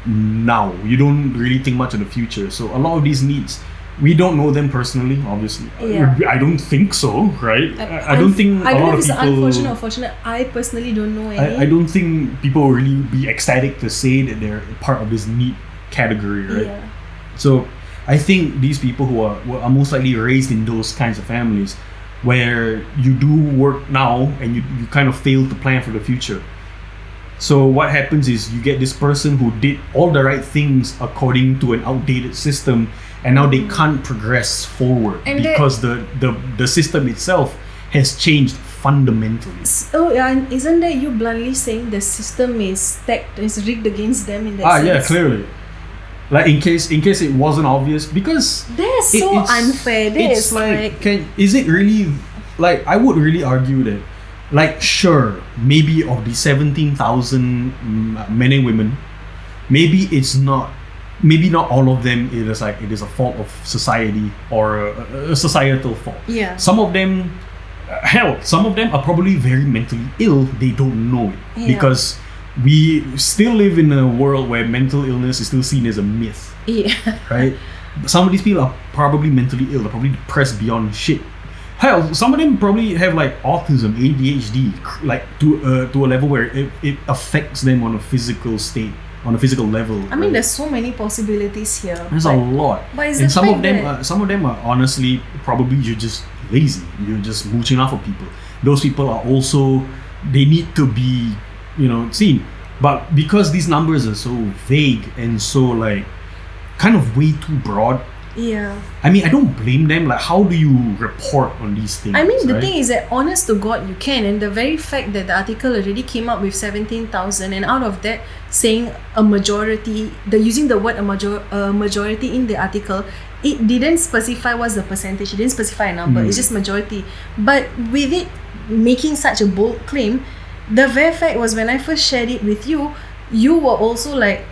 now. You don't really think much of the future. So a lot of these needs, we don't know them personally, obviously. Yeah. I don't think so, right? I don't think I a don't lot know if of it's people. unfortunate or fortunate. I personally don't know any. I don't think people will really be ecstatic to say that they're part of this need category, right? Yeah. So I think these people who are most likely raised in those kinds of families, where you do work now and you kind of fail to plan for the future. So what happens is you get this person who did all the right things according to an outdated system, and now they can't progress forward because the system itself has changed fundamentally. Oh yeah, and isn't that you bluntly saying the system is rigged against them in that sense? Yeah, clearly. Like in case it wasn't obvious, because that's so unfair. It's like is it really, like, I would really argue that, like, sure, maybe of the 17,000 men and women, maybe not all of them it is a fault of society or a societal fault. Yeah. Some of them are probably very mentally ill. They don't know it because we still live in a world where mental illness is still seen as a myth. Yeah. Right? Some of these people are probably mentally ill. They're probably depressed beyond shit. Hell, some of them probably have like autism, ADHD, like to a level where it affects them on a physical state, on a physical level. I mean, there's so many possibilities here. There's a lot. But and some of them are honestly probably you're just lazy. You're just mooching off of people. Those people are also, they need to be, seen. But because these numbers are so vague and so like kind of way too broad. Yeah. I mean, I don't blame them. Like, how do you report on these things? I mean, the thing is that, honest to God, you can. And the very fact that the article already came up with 17,000, and out of that, saying a majority, using the word a majority in the article, it didn't specify what's the percentage. It didn't specify a number. It's just majority. But with it making such a bold claim, the very fact was when I first shared it with you, you were also like,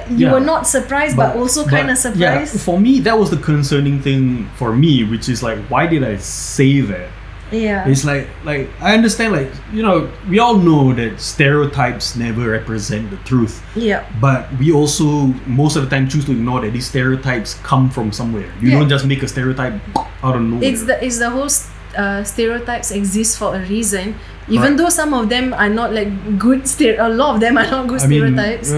you were not surprised but also kind of surprised. Yeah, for me that was the concerning thing for me, which is like, why did I say that? Yeah. It's like I understand, like, you know, we all know that stereotypes never represent the truth. Yeah. But we also most of the time choose to ignore that these stereotypes come from somewhere. You don't just make a stereotype out of nowhere. It's the whole stereotypes exist for a reason. Even though some of them are not like good a lot of them are not good stereotypes.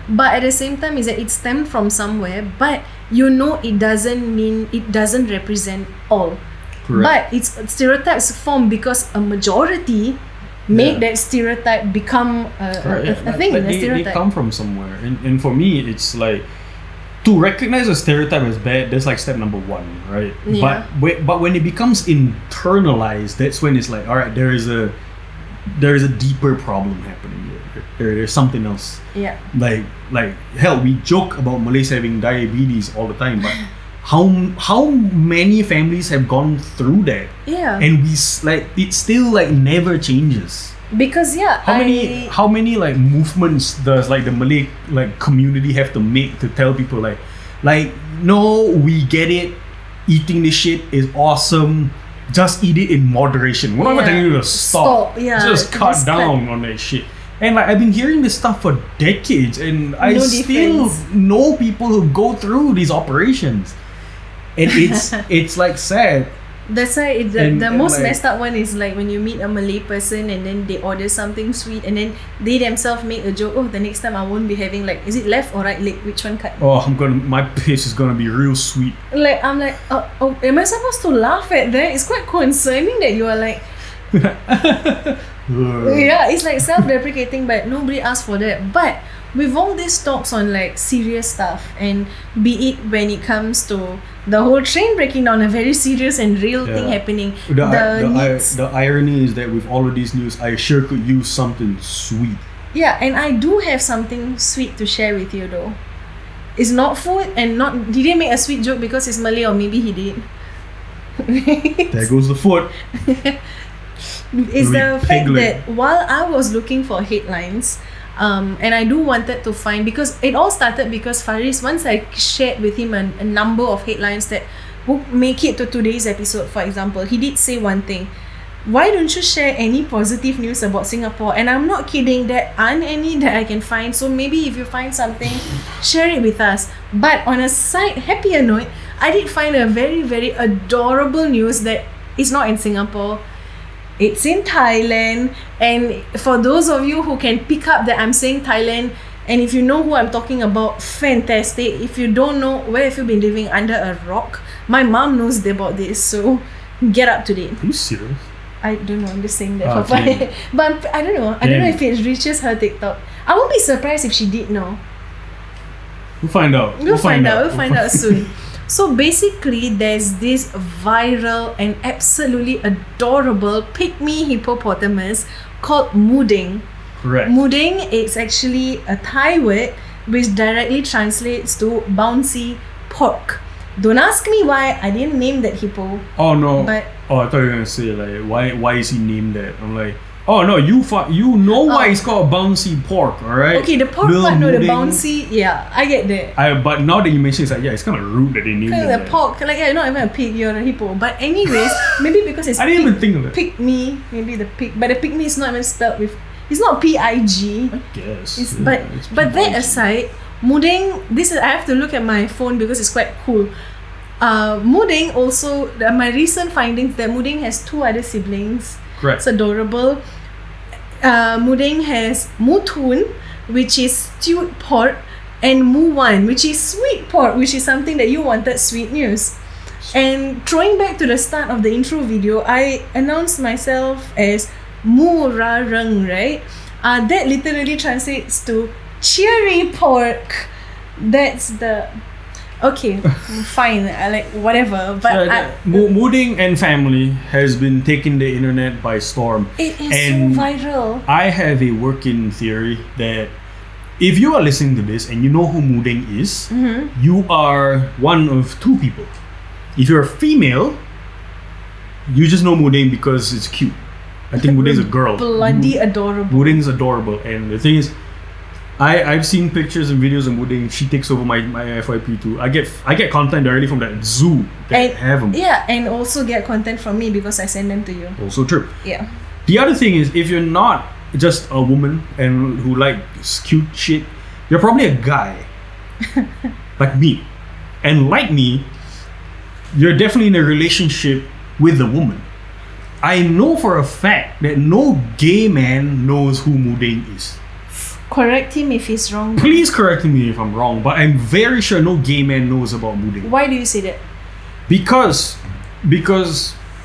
But at the same time, is that it stemmed from somewhere. But you know, it doesn't represent all. Correct. But it's stereotypes form because a majority make that stereotype become a thing. Like a stereotype. they come from somewhere, and for me, it's like, to recognize a stereotype as bad, that's like step number one, right? Yeah. But when it becomes internalized, that's when it's like, all right, there is a deeper problem happening here. There's something else. Yeah. Like hell, we joke about Malays having diabetes all the time, but how many families have gone through that? Yeah. And it still like never changes. Because how many like movements does like the Malay like community have to make to tell people like no, we get it, eating this shit is awesome, just eat it in moderation. We're not telling you to stop. Just cut down on that shit. And like, I've been hearing this stuff for decades, and I still know people who go through these operations, and it's like sad. That's why the most like, messed up one is like when you meet a Malay person and then they order something sweet and then they themselves make a joke. Oh, the next time I won't be having like, is it left or right leg? Which one cut? Oh, my piss is gonna be real sweet. Like I'm like, am I supposed to laugh at that? It's quite concerning that you are like. Yeah, it's like self-deprecating, but nobody asked for that. But with all these talks on like serious stuff, and be it when it comes to the whole train breaking down, a very serious and real thing happening. The irony is that with all of these news, I sure could use something sweet. Yeah, and I do have something sweet to share with you though. It's not food, and not he didn't make a sweet joke because it's Malay, or maybe he did. There goes the foot. Is the fact that while I was looking for headlines, and I wanted to find, because it all started because Fariz, once I shared with him a number of headlines that would make it to today's episode, for example, he did say one thing: why don't you share any positive news about Singapore? And I'm not kidding, there aren't any that I can find. So maybe if you find something, share it with us. But on a happier note, I did find a very, very adorable news that is not in Singapore. It's in Thailand. And for those of you who can pick up that I'm saying Thailand, and if you know who I'm talking about, fantastic. If you don't know, where have you been living? Under a rock? My mom knows about this, so get up to date. Are you serious? I don't know, I'm just saying that for fun. But I don't know. I don't know if it reaches her TikTok. I won't be surprised if she did know. We'll find out. We'll find out soon. So basically, there's this viral and absolutely adorable pygmy hippopotamus called Mudeng. Correct. Mudeng is actually a Thai word which directly translates to bouncy pork. Don't ask me why I didn't name that hippo. Oh no! But I thought you were gonna say like why is he named that? I'm like, oh no, you know why it's called bouncy pork, all right? Okay, the pork part, no, the bouncy, yeah, I get that. But now that you mention, it's like, yeah, it's kind of rude that they named it. The pork, like, you're not even a pig, you're a hippo. But anyways, maybe because it's I didn't even think of it. Pygmy, maybe the pig, but the pygmy is not even spelled with. It's not P-I-G. I guess. It's but that aside, Mudeng, I have to look at my phone because it's quite cool. Mudeng also, my recent findings that Mudeng has two other siblings. Correct. It's adorable. Mudeng has Mutun, which is stewed pork, and Muwan, which is sweet pork, which is something that you wanted, sweet news. And throwing back to the start of the intro video, I announced myself as Murareng, right? That literally translates to cheery pork. That's the... Okay, fine, I like whatever, but Mudeng and family has been taking the internet by storm. It is so viral. I have a working theory that if you are listening to this and you know who Mudeng is, you are one of two people. If you're a female, you just know Mudeng because it's cute. I think Mudeng's a girl. Bloody adorable. Mudeng's adorable, and the thing is, I've seen pictures and videos of Muding. She takes over my FYP too. I get content directly from that zoo that have them. Yeah, and also get content from me because I send them to you. Also true. Yeah. The other thing is, if you're not just a woman and who likes cute shit, you're probably a guy like me. And like me, you're definitely in a relationship with a woman. I know for a fact that no gay man knows who Muding is. Correct him if he's wrong. Please correct me if I'm wrong, but I'm very sure no gay man knows about Muding. Why do you say that? Because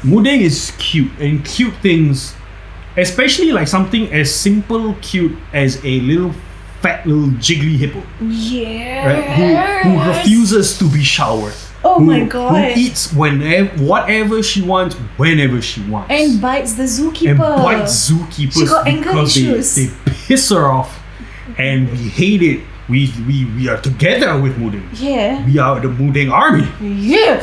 Muding is cute, and cute things, especially like something as simple cute as a little fat little jiggly hippo, Yeah. right? Who refuses to be showered. Oh my god. Who eats whatever she wants, whenever she wants. And bites the zookeeper. And bites zookeepers She got anger because issues. they piss her off. And we hate it. We are together with Muding. Yeah. We are the Muding army. Yeah.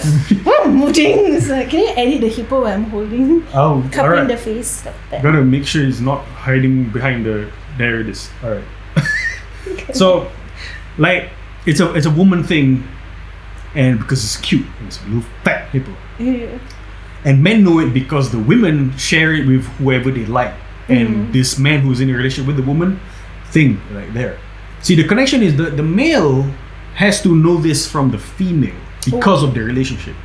Muding. It's like, can you edit the hippo where I'm holding? Oh, Cupping alright. the face like that. Gotta make sure it's not hiding behind the. There it is. All right. So, like, it's a woman thing, and because it's cute, and it's a little fat hippo. Yeah. And men know it because the women share it with whoever they like, and this man who's in a relationship with the woman, thing right there. See, the connection is the male has to know this from the female because of their relationship.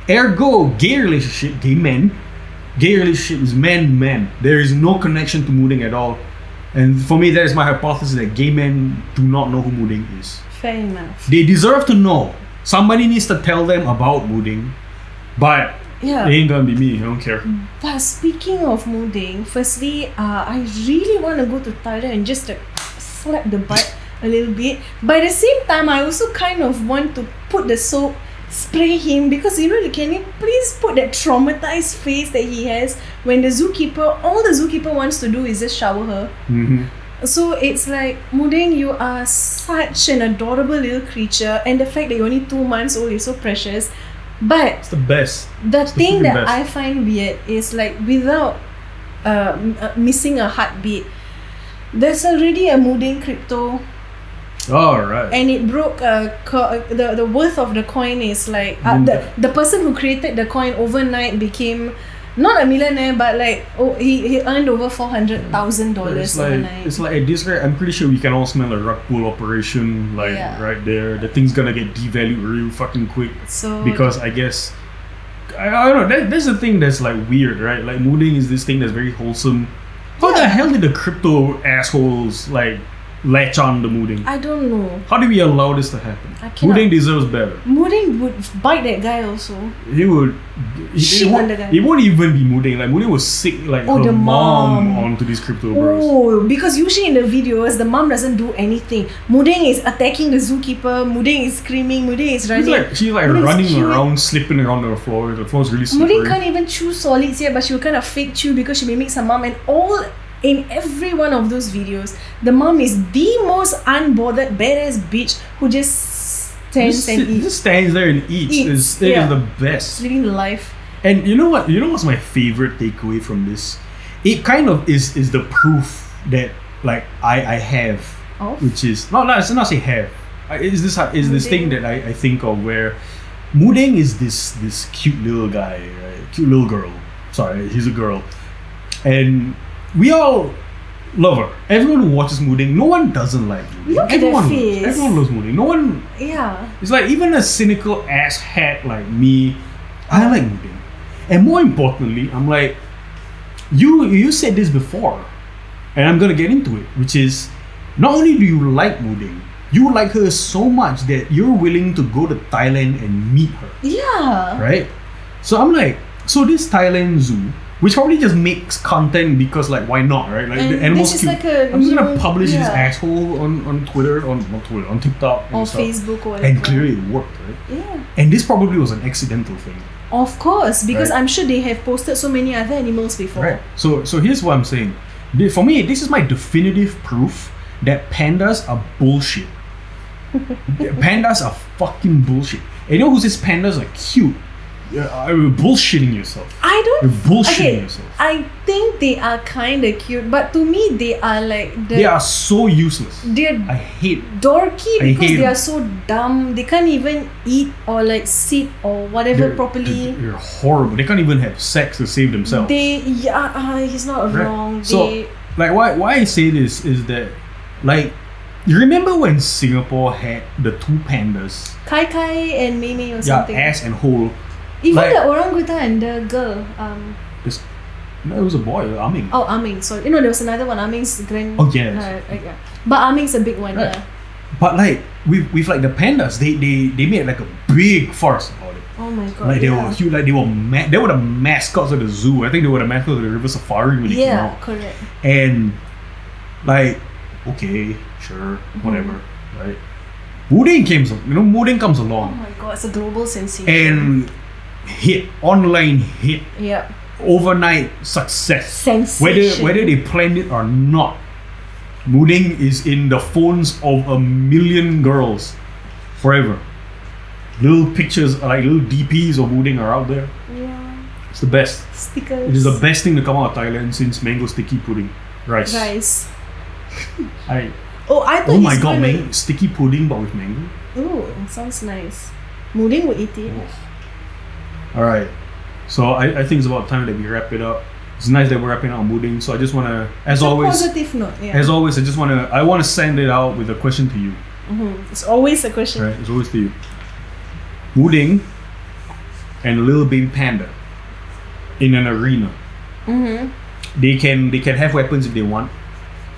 Ergo, gay relationship, gay men, gay relationship is man. There is no connection to Muding at all. And for me, that is my hypothesis that gay men do not know who Muding is. Fair enough. They deserve to know. Somebody needs to tell them about Muding, but Yeah. it ain't gonna be me. I don't care. But speaking of Muding, firstly, I really want to go to Thailand and just slap the butt a little bit. But at the same time, I also kind of want to put the soap, spray him, because can you please put that traumatized face that he has when all the zookeeper wants to do is just shower her. Mm-hmm. So it's like, Muding, you are such an adorable little creature, and the fact that you're only 2 months old is so precious. But It's the best. the thing freaking that best. I find weird is like, without missing a heartbeat, there's already a Muding crypto, All right. and it broke the worth of the coin is like the person who created the coin overnight became not a millionaire, but like he earned over $400,000 overnight. It's like at this rate, I'm pretty sure we can all smell a rug pull operation right there. The thing's gonna get devalued real fucking quick. So Because I guess I don't know. That's the thing that's like weird, right? Like Muding is this thing that's very wholesome. How the hell did the crypto assholes like latch on the Muding? I don't know. How do we allow this to happen? I cannot. Muding deserves better. Muding would bite that guy also. He would. Shit on the guy. It won't even be Muding. Like Muding was sick. Like Oh, her the mom mom. onto these crypto bros. Oh, because usually in the videos, the mom doesn't do anything. Muding is attacking the zookeeper. Muding is screaming. Muding is running. She's like Muding's running cute. around, slipping around the floor. The floor's really slippery. Muding can't even chew solids yet, but she'll kind of fake chew because she mimics her mom. And in every one of those videos, the mom is the most unbothered, badass bitch who just stands and eats. Just stands there and eats. It is the best. Living life. And you know what? You know what's my favorite takeaway from this? It kind of is the proof that like I have, Of? which is it's not say have. Is this Muding. thing that I think of where Muding is this cute little guy, right? Cute little girl. Sorry, he's a girl, and we all love her. Everyone who watches Muding, no one doesn't like Muding. Look at that face. Everyone loves Muding. No one. Yeah. It's like even a cynical ass hat like me, I like Muding. And more importantly, I'm like, you said this before, and I'm gonna get into it, which is not only do you like Muding, you like her so much that you're willing to go to Thailand and meet her. Yeah. Right? So I'm like, so this Thailand zoo, which probably just makes content because like why not, right? Like And the animals this is cute. like a I'm just gonna new- publish this yeah. asshole on Twitter, on TikTok and Or stuff. Facebook or whatever. And clearly it worked, right? Yeah. And this probably was an accidental thing. Of course, because Right. I'm sure they have posted so many other animals before. Right. So here's what I'm saying. For me, this is my definitive proof that pandas are bullshit. Pandas are fucking bullshit. And you know who says pandas are cute? You're bullshitting yourself. I don't. You're bullshitting Okay, yourself. I think they are kind of cute, but to me they are like They are so useless. they're I hate. dorky I because hate they them. are so dumb. They can't even eat or like sit or whatever properly. They're horrible. They can't even have sex to save themselves. He's not Right. wrong. So, They, like, why I say this is that, like, you remember when Singapore had the two pandas? Kai Kai and Mimi or Yeah, something. ass and hole. Even like- the orangutan and the girl. No, it was a boy, Aming. Oh, Aming. Sorry. There was another one. Aming's grand. Oh, yes. Yeah. But Aming's a big one. Right. Yeah. But like with like the pandas, they made like a big farce about it. Oh my god. Like they yeah. were huge, like they were the mascots of the zoo. I think they were the mascots of the River Safari when they came Yeah, out. correct. And like, okay, sure, whatever, right? Muding comes Oh along my god, it's a global sensation. and online hit, yeah. overnight success. Sensation. Whether they planned it or not, Muding is in the phones of 1 million girls forever. Little pictures, like little DPs of Muding are out there. Yeah. It's the best. Stickers. It is the best thing to come out of Thailand since mango sticky pudding. Rice. Rice. I I thought Oh my it's god, gonna- man! Sticky pudding but with mango. Ooh, sounds nice. Muding would eat it. Alright. So I think it's about time that we wrap it up. It's nice that we're wrapping up on Muding. So I just wanna, as It's a always, positive note. Yeah. as always, I wanna send it out with a question to you. It's always a question. Right? It's always to you. Muding and a little baby panda in an arena. They can have weapons if they want.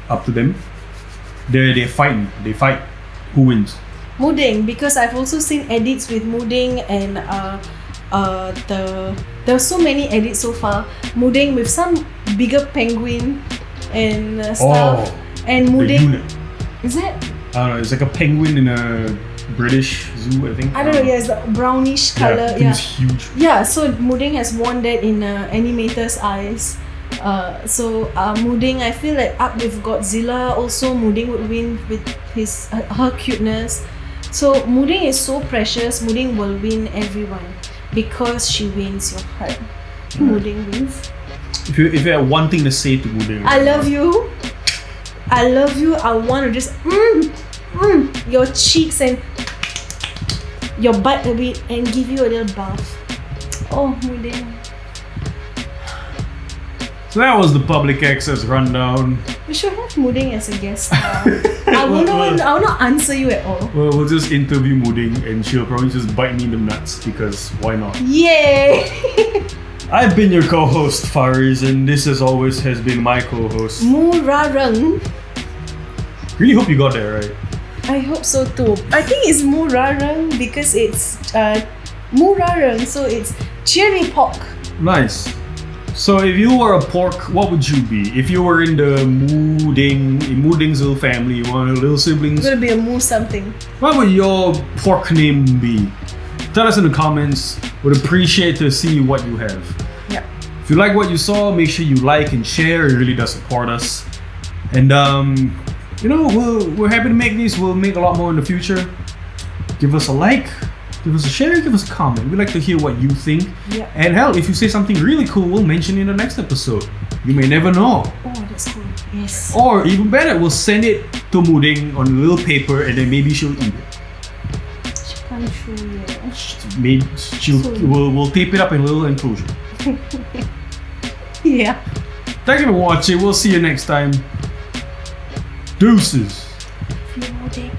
Up to them. They're fighting. They fight. Who wins? Muding, because I've also seen edits with Muding and there are so many edits so far. Muding with some bigger penguin and stuff. And The Muding, unit. is that? I don't know. It's like a penguin in a British zoo, I think. I don't know. Yeah, it's the brownish color. Yeah, Yeah. it's huge. Yeah, so Muding has worn that in animator's eyes. Muding, I feel like up with Godzilla, also Muding would win with her cuteness. So Muding is so precious. Muding will win everyone because she wins your heart. Muding wins. If you had one thing to say to Muding, I love you. I love you. I want to just your cheeks and your butt a bit and give you a little bath. Oh, Muding. So that was the public access rundown. We should have Muding as a guest star. I will not answer you at all. Well, we'll just interview Muding and she'll probably just bite me in the nuts because why not? Yay! I've been your co-host Fariz and this as always has been my co-host. Murarang. Really hope you got that right. I hope so too. I think it's Murarang because it's Murarang, so it's cherry pork. Nice. So if you were a pork, what would you be? If you were in the Muding's little family, one of the little siblings, It's gonna be a moo something. what would your pork name be? Tell us in the comments. Would appreciate to see what you have. Yeah. If you like what you saw, make sure you like and share. It really does support us. And we're happy to make these. We'll make a lot more in the future. Give us a like, give us a share, give us a comment. We'd like to hear what you think. Yeah. And hell, if you say something really cool, we'll mention it in the next episode. You may never know. Oh, that's cool. Yes. Or even better, we'll send it to Muding on a little paper and then maybe she'll eat it. I'm sure, yeah. Maybe we'll tape it up in a little enclosure. Yeah. Thank you for watching. We'll see you next time. Deuces. Muding.